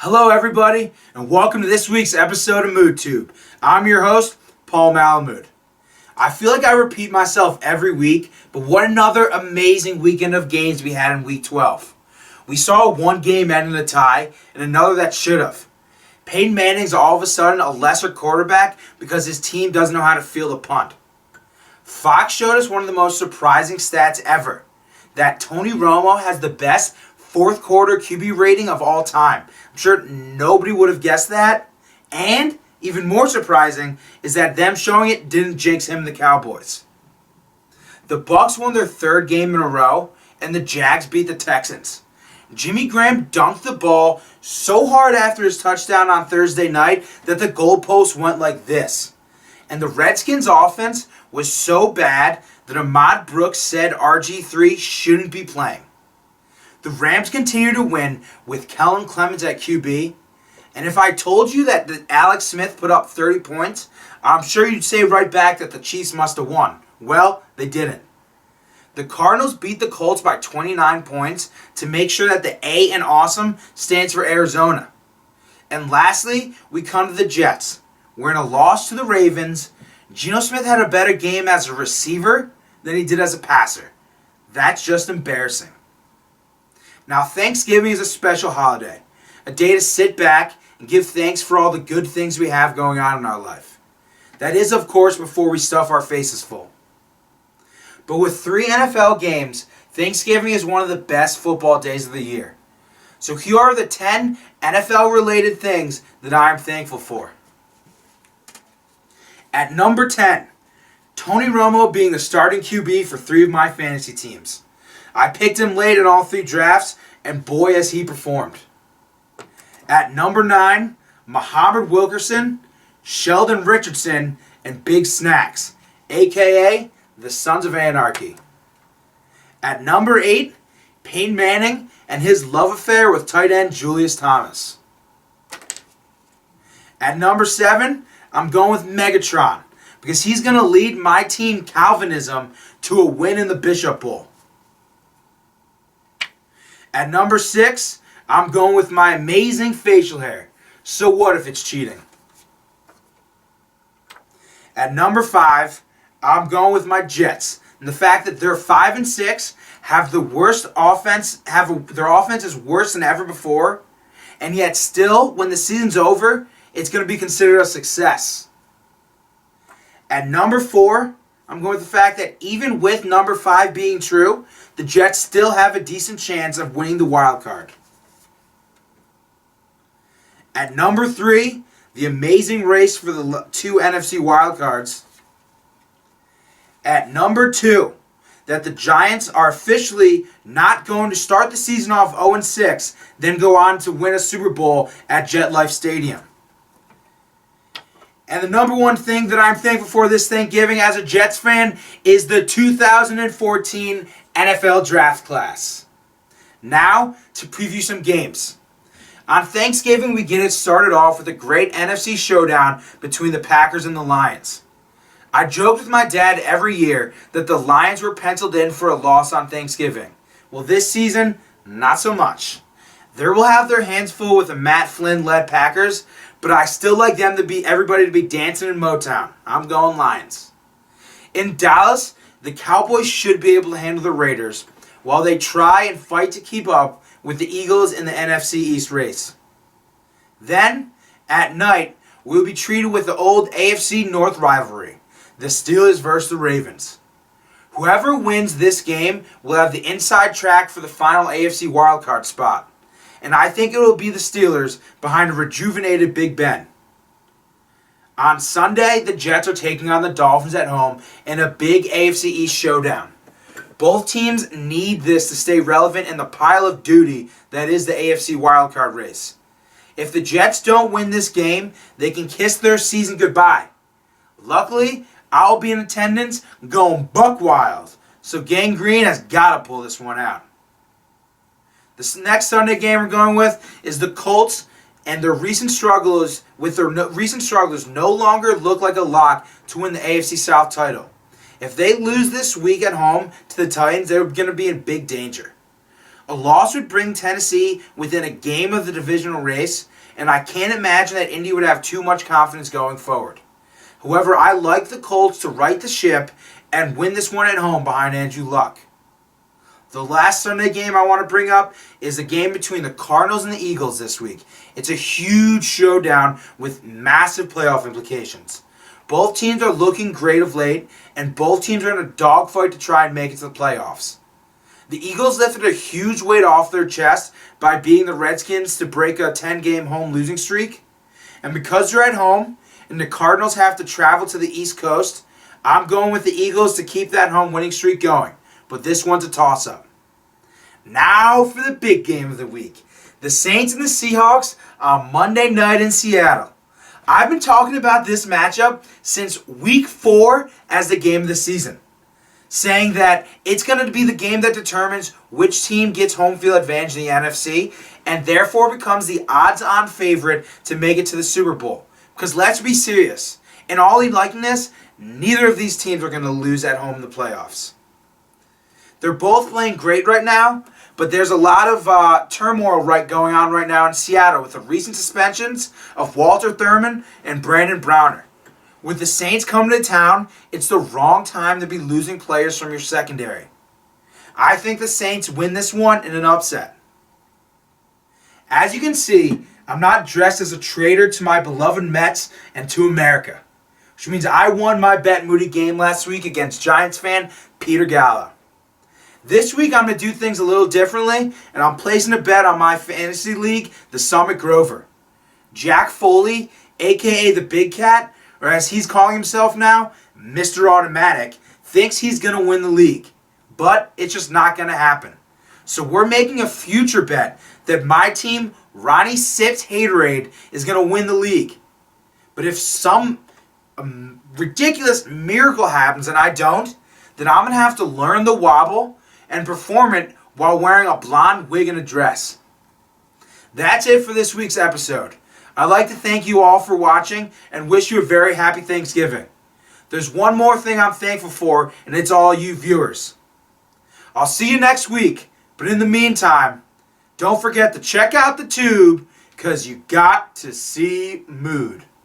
Hello everybody, and welcome to this week's episode of MoodTube. I'm your host, Paul Malamud. I feel like I repeat myself every week, but what another amazing weekend of games we had in Week 12. We saw one game end in a tie, and another that should have. Peyton Manning's all of a sudden a lesser quarterback because his team doesn't know how to field a punt. Fox showed us one of the most surprising stats ever, that Tony Romo has the best fourth quarter QB rating of all time. I'm sure nobody would have guessed that. And even more surprising is that them showing it didn't jinx him and the Cowboys. The Bucs won their third game in a row, and the Jags beat the Texans. Jimmy Graham dunked the ball so hard after his touchdown on Thursday night that the goalpost went like this. And the Redskins' offense was so bad that Ahmad Brooks said RG3 shouldn't be playing. The Rams continue to win with Kellen Clemens at QB. And if I told you that Alex Smith put up 30 points, I'm sure you'd say right back that the Chiefs must have won. Well, they didn't. The Cardinals beat the Colts by 29 points to make sure that the A in awesome stands for Arizona. And lastly, we come to the Jets. We're in a loss to the Ravens. Geno Smith had a better game as a receiver than he did as a passer. That's just embarrassing. Now, Thanksgiving is a special holiday, a day to sit back and give thanks for all the good things we have going on in our life. That is, of course, before we stuff our faces full. But with 3 NFL games, Thanksgiving is one of the best football days of the year. So here are the 10 NFL-related things that I am thankful for. At number 10, Tony Romo being the starting QB for 3 of my fantasy teams. I picked him late in all 3 drafts, and boy has he performed. At number 9, Muhammad Wilkerson, Sheldon Richardson, and Big Snacks, a.k.a. the Sons of Anarchy. At number 8, Peyton Manning and his love affair with tight end Julius Thomas. At number 7, I'm going with Megatron, because he's going to lead my team Calvinism to a win in the Bishop Bowl. At number 6, I'm going with my amazing facial hair. So what if it's cheating? At number 5, I'm going with my Jets. And the fact that they're 5-6, have the worst offense, their offense is worse than ever before, and yet still, when the season's over, it's going to be considered a success. At number 4, I'm going with the fact that even with number 5 being true, the Jets still have a decent chance of winning the wild card. At number 3, the amazing race for the 2 NFC wild cards. At number 2, that the Giants are officially not going to start the season off 0-6, then go on to win a Super Bowl at MetLife Stadium. And the number one thing that I'm thankful for this Thanksgiving as a Jets fan is the 2014 NFL Draft Class. Now, to preview some games. On Thanksgiving, we get it started off with a great NFC showdown between the Packers and the Lions. I joked with my dad every year that the Lions were penciled in for a loss on Thanksgiving. Well, this season, not so much. They will have their hands full with the Matt Flynn-led Packers, but I still like them to be everybody to be dancing in Motown. I'm going Lions. In Dallas, the Cowboys should be able to handle the Raiders while they try and fight to keep up with the Eagles in the NFC East race. Then, at night, we'll be treated with the old AFC North rivalry, the Steelers versus the Ravens. Whoever wins this game will have the inside track for the final AFC wildcard spot. And I think it will be the Steelers behind a rejuvenated Big Ben. On Sunday, the Jets are taking on the Dolphins at home in a big AFC East showdown. Both teams need this to stay relevant in the pile of duty that is the AFC wildcard race. If the Jets don't win this game, they can kiss their season goodbye. Luckily, I'll be in attendance going buck wild, so Gang Green has got to pull this one out. This next Sunday game we're going with is the Colts, and their recent strugglers no longer look like a lock to win the AFC South title. If they lose this week at home to the Titans, they're going to be in big danger. A loss would bring Tennessee within a game of the divisional race, and I can't imagine that Indy would have too much confidence going forward. However, I like the Colts to right the ship and win this one at home behind Andrew Luck. The last Sunday game I want to bring up is the game between the Cardinals and the Eagles this week. It's a huge showdown with massive playoff implications. Both teams are looking great of late, and both teams are in a dogfight to try and make it to the playoffs. The Eagles lifted a huge weight off their chest by beating the Redskins to break a 10-game home losing streak. And because they're at home and the Cardinals have to travel to the East Coast, I'm going with the Eagles to keep that home winning streak going. But this one's a toss-up. Now for the big game of the week. The Saints and the Seahawks on Monday night in Seattle. I've been talking about this matchup since week 4 as the game of the season, saying that it's going to be the game that determines which team gets home field advantage in the NFC and therefore becomes the odds-on favorite to make it to the Super Bowl. Because let's be serious, in all likeness, neither of these teams are going to lose at home in the playoffs. They're both playing great right now, but there's a lot of turmoil going on right now in Seattle with the recent suspensions of Walter Thurman and Brandon Browner. With the Saints coming to town, it's the wrong time to be losing players from your secondary. I think the Saints win this one in an upset. As you can see, I'm not dressed as a traitor to my beloved Mets and to America, which means I won my Bet Moody game last week against Giants fan Peter Gallo. This week I'm going to do things a little differently, and I'm placing a bet on my fantasy league, the Summit Grover. Jack Foley, a.k.a. the Big Cat, or as he's calling himself now, Mr. Automatic, thinks he's going to win the league. But it's just not going to happen. So we're making a future bet that my team, Ronnie Sips Haterade, is going to win the league. But if some ridiculous miracle happens and I don't, then I'm going to have to learn the wobble and perform it while wearing a blonde wig and a dress. That's it for this week's episode. I'd like to thank you all for watching and wish you a very happy Thanksgiving. There's one more thing I'm thankful for, and it's all you viewers. I'll see you next week, but in the meantime, don't forget to check out the tube, because you got to see Mood.